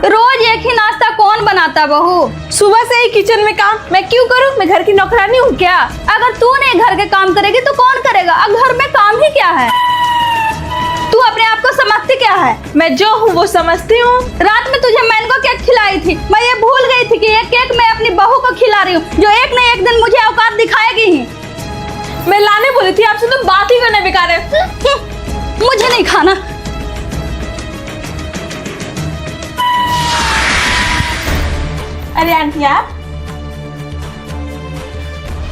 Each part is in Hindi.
रोज एक ही नाश्ता कौन बनाता बहू? सुबह से ही किचन में काम मैं क्यों करूं? मैं घर की नौकरानी हूँ क्या? अगर तू नहीं घर के काम करेगी तो कौन करेगा? अब घर में काम ही क्या है? तू अपने आप को समझती क्या है? मैं जो हूँ वो समझती हूँ। रात में तुझे मैंगो केक खिलाई थी, मैं ये भूल गई थी कि ये केक मैं अपनी बहू को खिला रही हूँ, जो एक न एक दिन मुझे औकात दिखाएगी ही। मैं लाने बोली थी आपसे, तो बात ही करने बेकार है। मुझे नहीं खाना। अरे आंटी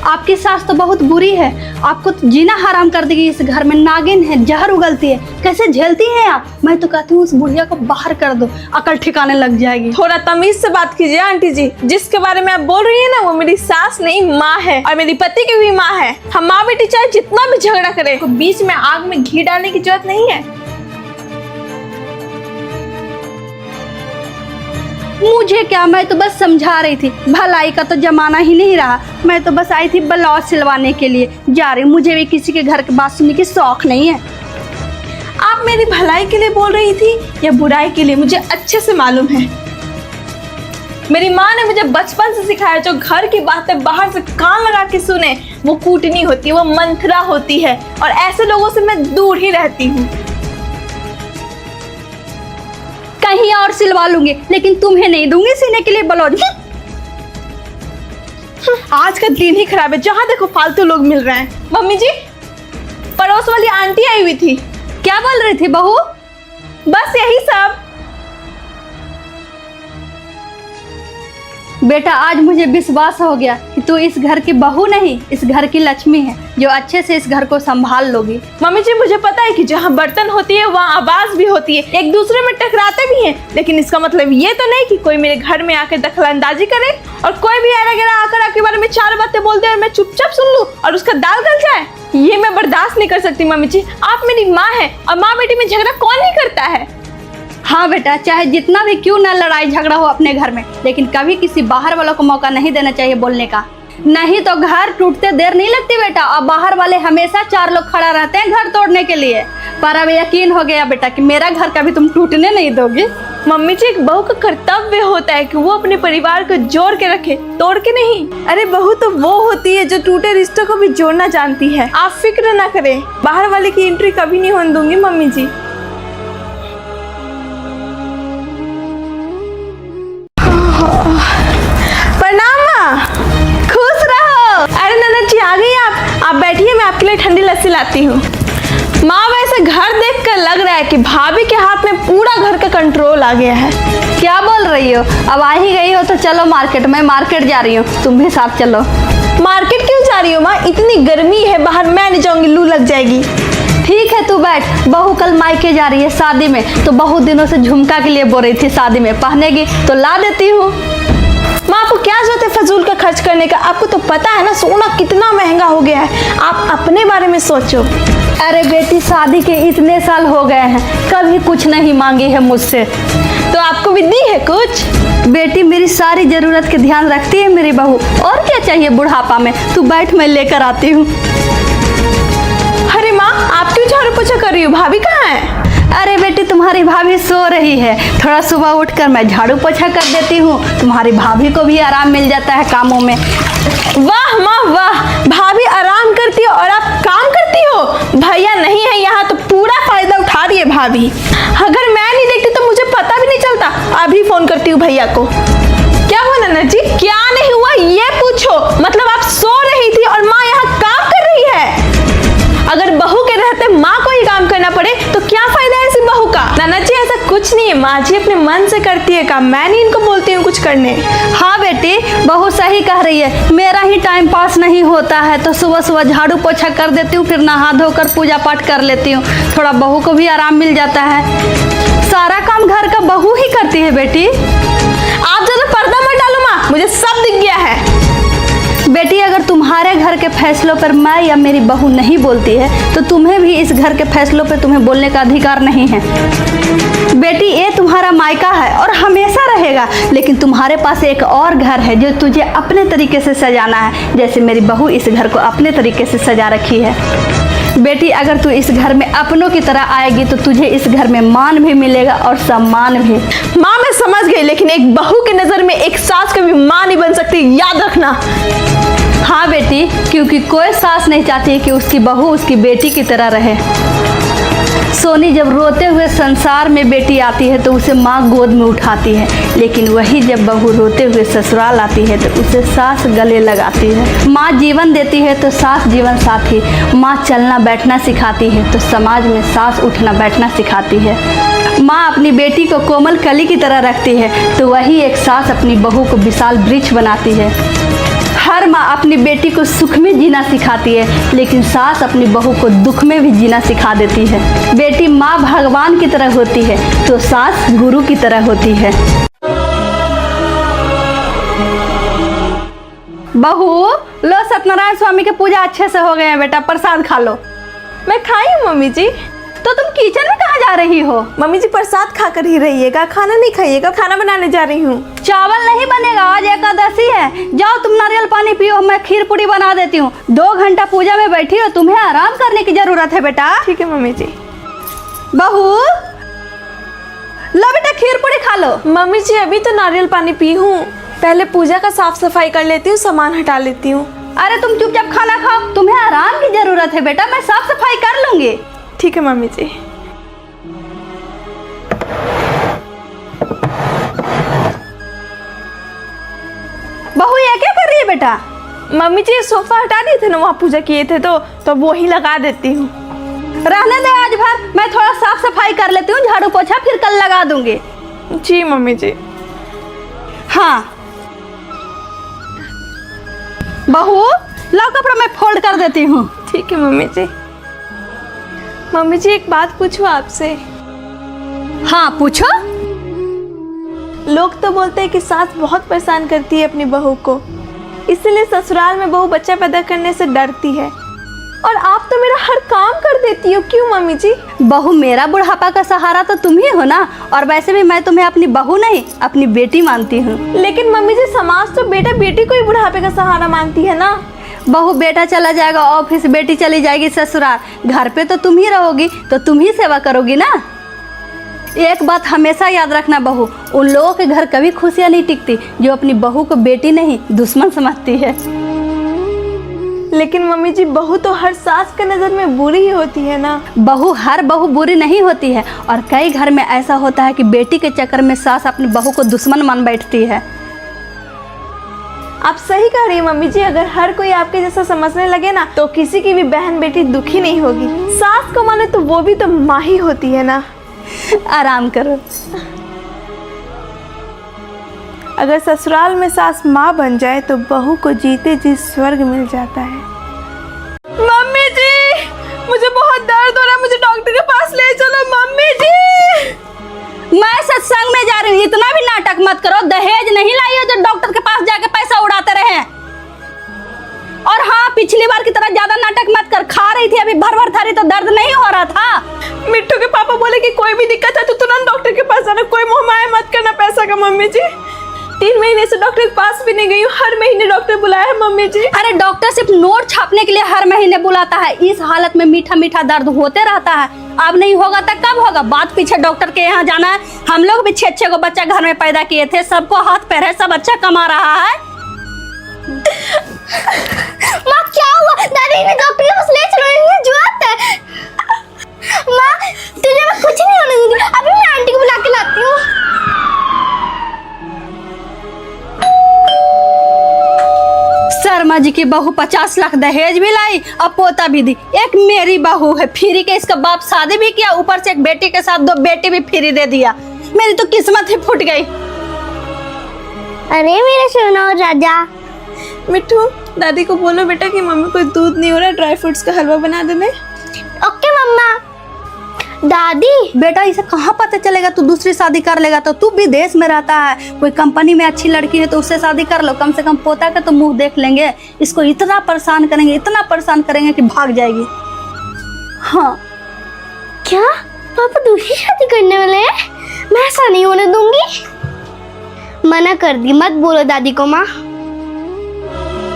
आपकी सास तो बहुत बुरी है, आपको तो जीना हराम कर देगी। इस घर में नागिन है, जहर उगलती है, कैसे झेलती हैं आप? मैं तो कहती हूँ उस बुढ़िया को बाहर कर दो, अकल ठिकाने लग जाएगी। थोड़ा तमीज से बात कीजिए आंटी जी। जिसके बारे में आप बोल रही है ना, वो मेरी सास नहीं माँ है, और मेरी पति की भी माँ है। हम माँ बेटी चाहे जितना भी झगड़ा करे, तो बीच में आग में घी डालने की जरूरत नहीं है। मुझे क्या, मैं तो बस समझा रही थी, भलाई का तो जमाना ही नहीं रहा। मैं तो बस आई थी ब्लाउज सिलवाने के लिए जा रही हूँ, मुझे भी किसी के घर की बात सुनने की शौक नहीं है। आप मेरी भलाई के लिए बोल रही थी या बुराई के लिए, मुझे अच्छे से मालूम है। मेरी माँ ने मुझे बचपन से सिखाया, जो घर की बातें बाहर से कान लगा के सुने वो कूटनी होती है, वो मंथरा होती है, और ऐसे लोगों से मैं दूर ही रहती हूँ। कहीं और सिलवा लूंगी, लेकिन तुम्हें नहीं दूंगी सीने के लिए ब्लाउज। आज का दिन ही खराब है, जहाँ देखो फालतू लोग मिल रहे हैं। मम्मी जी, पड़ोस वाली आंटी आई हुई थी। क्या बोल रही थी बहू? बस यही सब। बेटा, आज मुझे विश्वास हो गया कि तू इस घर की बहू नहीं, इस घर की लक्ष्मी है, जो अच्छे से इस घर को संभाल लोगी। मम्मी जी, मुझे पता है कि जहाँ बर्तन होती है वहाँ आवाज भी होती है, एक दूसरे में टकराते भी हैं, लेकिन इसका मतलब ये तो नहीं कि कोई मेरे घर में आकर दखलंदाजी करे, और कोई भी ऐरा गैरा आकर आपके बारे में चार बातें बोल दे और मैं चुपचाप सुन लूं और उसका दाल गल जाए। ये मैं बर्दाश्त नहीं कर सकती। मम्मी जी, आप मेरी माँ है, और माँ बेटी में झगड़ा कौन नहीं करता है? हाँ बेटा, चाहे जितना भी क्यों ना लड़ाई झगड़ा हो अपने घर में, लेकिन कभी किसी बाहर वालों को मौका नहीं देना चाहिए बोलने का, नहीं तो घर टूटते देर नहीं लगती बेटा। और बाहर वाले हमेशा चार लोग खड़ा रहते हैं घर तोड़ने के लिए, पर अब यकीन हो गया बेटा कि मेरा घर कभी तुम टूटने नहीं दोगे। मम्मी जी, एक बहू का कर्तव्य होता है कि वो अपने परिवार को जोड़ के रखे, तोड़ के नहीं। अरे बहू तो वो होती है जो टूटे रिश्तों को भी जोड़ना जानती है। आप फिक्र ना करें, बाहर वाले की एंट्री कभी नहीं होने दूंगी मम्मी जी। प्रणाम माँ, खुश रहो। अरे ननद जी आ गई आप बैठिए, मैं आपके लिए ठंडी लस्सी लाती हूँ। माँ, वैसे घर देखकर लग रहा है कि भाभी के हाथ में पूरा घर का कंट्रोल आ गया है। क्या बोल रही हो? अब आ ही गई हो तो चलो मार्केट, मैं मार्केट जा रही हूँ, तुम भी साथ चलो। मार्केट क्यों जा रही हो माँ? इतनी गर्मी है बाहर, मैं नहीं जाऊंगी, लू लग जाएगी। ठीक है तू बैठ। बहू कल मायके जा रही है शादी में, तो बहुत दिनों से झुमका के लिए बोल रही थी शादी में पहनेगी, तो ला देती हूँ। माँ, आपको क्या जरूरत है फजूल का खर्च करने का? आपको तो पता है ना सोना कितना महंगा हो गया है, आप अपने बारे में सोचो। अरे बेटी, शादी के इतने साल हो गए हैं, कभी कुछ नहीं मांगी है मुझसे, तो आपको भी दी है कुछ? बेटी मेरी सारी जरूरत के ध्यान रखती है मेरी बहू, और क्या चाहिए बुढ़ापा में? तू बैठ, मैं लेकर आती हूँ। अरे माँ, आप क्यों झाड़ू पोछा कर रही हो? भाभी कहाँ है? अरे बेटी, तुम्हारी भाभी सो रही है, थोड़ा सुबह उठकर मैं झाड़ू पोछा कर देती हूँ, तुम्हारी भाभी को भी आराम मिल जाता है कामों में। वाह माँ वाह, भाभी आराम करती हो और आप काम करती हो। भैया नहीं है यहाँ तो पूरा फायदा उठा रही है भाभी। अगर मैं नहीं देखती तो मुझे पता भी नहीं चलता। अभी फोन करती हूँ भैया को। क्या हुआ नन्ना जी? क्या नहीं हुआ ये पूछो। मतलब आप सो रही थी और माँ यहाँ काम कर रही है। अगर बहू के रहते माँ को ही काम करना पड़े तो क्या फायदा है ऐसी बहू का? नाना जी, ऐसा कुछ नहीं है, माँ जी अपने मन से करती है काम, मैं नहीं इनको बोलती हूँ कुछ करने। हाँ बेटी, बहू सही कह रही है, मेरा ही टाइम पास नहीं होता है, तो सुबह सुबह झाड़ू पोछा कर देती हूँ, फिर नहा धोकर पूजा पाठ कर लेती हूँ, थोड़ा बहू को भी आराम मिल जाता है। सारा काम घर का बहू ही करती है बेटी। आप ज्यादा पर्दा मत डालो माँ, मुझे सब दिख गया है। बेटी, अगर तुम्हारे घर के फैसलों पर मैं या मेरी बहू नहीं बोलती है, तो तुम्हें भी इस घर के फैसलों पर तुम्हें बोलने का अधिकार नहीं है। बेटी, ये तुम्हारा मायका है और हमेशा रहेगा, लेकिन तुम्हारे पास एक और घर है जो तुझे अपने तरीके से सजाना है, जैसे मेरी बहू इस घर को अपने तरीके से सजा रखी है। बेटी, अगर तू इस घर में अपनों की तरह आएगी तो तुझे इस घर में मान भी मिलेगा और सम्मान भी। माँ मैं समझ गई, लेकिन एक बहू की नजर में एक सास कभी माँ नहीं बन सकती, याद रखना। हाँ बेटी, क्योंकि कोई सास नहीं चाहती कि उसकी बहू उसकी बेटी की तरह रहे। सोनी, जब रोते हुए संसार में बेटी आती है तो उसे माँ गोद में उठाती है, लेकिन वही जब बहू रोते हुए ससुराल आती है तो उसे सास गले लगाती है। माँ जीवन देती है तो सास जीवन साथी। माँ चलना बैठना सिखाती है तो समाज में सास उठना बैठना सिखाती है। माँ अपनी बेटी को कोमल कली की तरह रखती है तो वही एक सास अपनी बहू को विशाल वृक्ष बनाती है। हर माँ अपनी बेटी को सुख में जीना सिखाती है, लेकिन सास अपनी बहू को दुख में भी जीना सिखा देती है। बेटी, माँ भगवान की तरह होती है तो सास गुरु की तरह होती है। बहू, लो सत्यनारायण स्वामी की पूजा अच्छे से हो गए हैं बेटा, प्रसाद खा लो। मैं खाई हूँ मम्मी जी। तो तुम किचन में कहाँ जा रही हो? मम्मी जी प्रसाद खाकर ही रहिएगा, खाना नहीं खाइएगा, खाना बनाने जा रही हूँ। चावल नहीं बनेगा, आज एकादशी है। जाओ तुम नारियल पानी पियो, मैं खीर पूरी बना देती हूँ। 2 घंटा पूजा में बैठी हो, तुम्हें आराम करने की जरूरत है बेटा। ठीक है मम्मी जी। बहू, लो बेटा खीर पूरी खा लो। मम्मी जी अभी तो नारियल पानी पी हूँ, पहले पूजा का साफ सफाई कर लेती हूँ, सामान हटा लेती हूँ। अरे तुम चुपचाप खाना खाओ, तुम्हें आराम की जरूरत है बेटा, मैं साफ सफाई कर लूंगी। ठीक है मम्मी जी। बहू, ये क्या कर रही है बेटा? मम्मी जी सोफा हटा दिए थे ना, वहाँ पूजा किए थे तो वो ही लगा देती हूँ। रहने दे आज भर, मैं थोड़ा साफ सफाई कर लेती हूँ, झाड़ू पोछा फिर कल लगा दूंगी। जी मम्मी जी। हाँ बहू, लो कपड़ा मैं फोल्ड कर देती हूँ। ठीक है मम्मी जी। मम्मी जी एक बात पूछूं आपसे? हाँ पूछो। लोग तो बोलते हैं कि सास बहुत परेशान करती है अपनी बहू को, इसीलिए ससुराल में बहू बच्चा पैदा करने से डरती है, और आप तो मेरा हर काम कर देती हो, क्यों मम्मी जी? बहू, मेरा बुढ़ापा का सहारा तो तुम ही हो ना, और वैसे भी मैं तुम्हें अपनी बहू नहीं अपनी बेटी मानती हूँ। लेकिन मम्मी जी समाज तो बेटा बेटी को ही बुढ़ापे का सहारा मानती है ना। बहू, बेटा चला जाएगा ऑफिस, बेटी चली जाएगी ससुराल, घर पे तो तुम ही रहोगी, तो तुम ही सेवा करोगी ना। एक बात हमेशा याद रखना बहू, उन लोगों के घर कभी खुशियाँ नहीं टिकती जो अपनी बहू को बेटी नहीं दुश्मन समझती है। लेकिन मम्मी जी बहू तो हर सास के नज़र में बुरी ही होती है ना। बहू, हर बहू बुरी नहीं होती है, और कई घर में ऐसा होता है कि बेटी के चक्कर में सास अपनी बहू को दुश्मन मान बैठती है। आप सही कह रही हैं मम्मी जी, अगर हर कोई आपके जैसा समझने लगे ना तो किसी की भी बहन बेटी दुखी नहीं होगी। सास को माने तो वो भी तो माँ ही होती है ना। आराम करो। अगर ससुराल में सास माँ बन जाए तो बहू को जीते जी स्वर्ग मिल जाता है। मम्मी जी मुझे बहुत दर्द हो रहा है, मुझे डॉक्टर के पास ले चलो। मम्मी जी मैं सत्संग में जा रही हूँ, इतना भी नाटक मत करो। दहेज नहीं लाई हो जो डॉक्टर के पास जाके पैसा उड़ाते रहे। और हाँ, पिछली बार की तरह ज्यादा नाटक मत कर। खा रही थी अभी भर भर थारी तो दर्द नहीं हो रहा था। मिट्टू के पापा बोले कि कोई भी दिक्कत है तो तुरंत डॉक्टर के पास जाना, कोई मोह माया मत करना पैसा का। मम्मी जी 3 महीने से डॉक्टर के पास भी नहीं गई हूँ, हर महीने डॉक्टर बुलाया है मम्मी जी। अरे डॉक्टर सिर्फ नोट छापने के लिए हर महीने बुलाता है। इस हालत में मीठा मीठा दर्द होते रहता है। अब नहीं होगा तो कब होगा? बात पीछे डॉक्टर के यहाँ जाना है। हम लोग भी 6 को बच्चा घर में पैदा किए थे, सबको हाथ पैर है, सब अच्छा कमा रहा है। माँ क्या हुआ? दादी ने डॉक्टर के पास ले चलो, इन्हें जरूरत है। माँ तुझे मैं कुछ नहीं होने दूंगी, अभी मैं आंटी को बुला के लाती हूँ। शर्मा जी की बहू 50 लाख दहेज भी लाई, अब पोता भी दी। एक मेरी बहू है, फ्री के इसका बाप शादी भी किया, ऊपर से एक बेटी के साथ 2 बेटी भी फ्री दे दिया। मेरी तो किस्मत ही फूट गई। अरे मेरे सोना और राजा। मिट्टू दादी को बोलो बेटा कि मम्मी को दूध नहीं हो रहा, ड्राई फ्रूट्स का हलवा बना देने। ओके मम्मा। दादी बेटा इसे कहाँ पता चलेगा तू दूसरी शादी कर लेगा तो? तू विदेश में रहता है, कोई कंपनी में अच्छी लड़की है तो उससे शादी कर लो, कम से कम पोता का तो मुंह देख लेंगे। इसको इतना परेशान करेंगे, इतना परेशान करेंगे कि भाग जाएगी। हाँ क्या पापा दूसरी शादी करने वाले हैं? मैं ऐसा नहीं होने दूंगी। मना कर दी, मत बोलो दादी को। माँ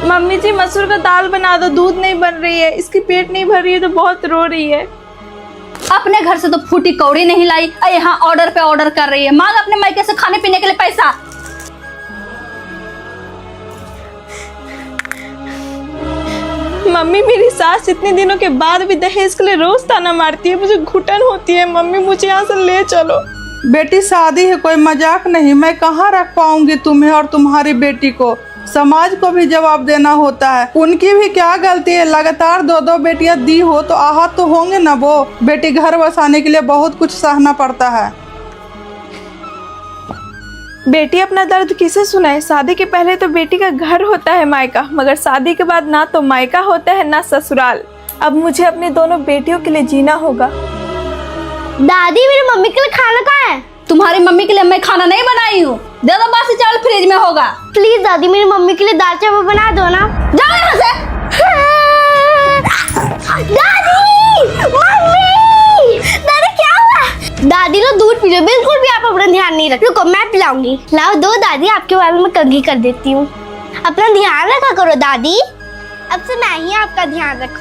मम्मी जी मसूर का दाल बना दो, दूध नहीं बन रही है, इसकी पेट नहीं भर रही है तो बहुत रो रही है। अपने घर से तो फूटी कौड़ी नहीं लाई और यहाँ ऑर्डर पे ऑर्डर कर रही है। मांग अपने मायके से खाने पीने के लिए पैसा। मम्मी मेरी सास इतने दिनों के बाद भी दहेज के लिए रोज ताना मारती है, मुझे घुटन होती है। मम्मी मुझे यहाँ से ले चलो। बेटी शादी है, कोई मजाक नहीं। मैं कहाँ रख पाऊंगी तुम्हें और तुम्हारी बेटी को। समाज को भी जवाब देना होता है। उनकी भी क्या गलती है, लगातार 2-2 बेटियां दी हो तो आहत तो होंगे ना वो। बेटी घर बसाने के लिए बहुत कुछ सहना पड़ता है। बेटी अपना दर्द किसे सुनाए? शादी के पहले तो बेटी का घर होता है मायका, मगर शादी के बाद ना तो मायका होता है ना ससुराल। अब मुझे अपनी दोनों बेटियों के लिए जीना होगा। दादी मेरी मम्मी के लिए खाना कहाँ है? तुम्हारी मम्मी के लिए मैं खाना नहीं बनाई हूँ, दे दो बासी चावल फ्रिज में होगा। प्लीज दादी मेरी मम्मी के लिए दाल चावल बना दो ना। जाओ यहाँ से। दादी, मम्मी, दादी क्या हुआ? दादी लो दूध पी लो, बिल्कुल भी आप अपना ध्यान नहीं रख। रुको मैं पिलाऊंगी। लाओ दो दादी, आपके बालों में कंघी कर देती हूँ। अपना ध्यान रखा करो दादी, अब से मैं ही आपका ध्यान रखूँ।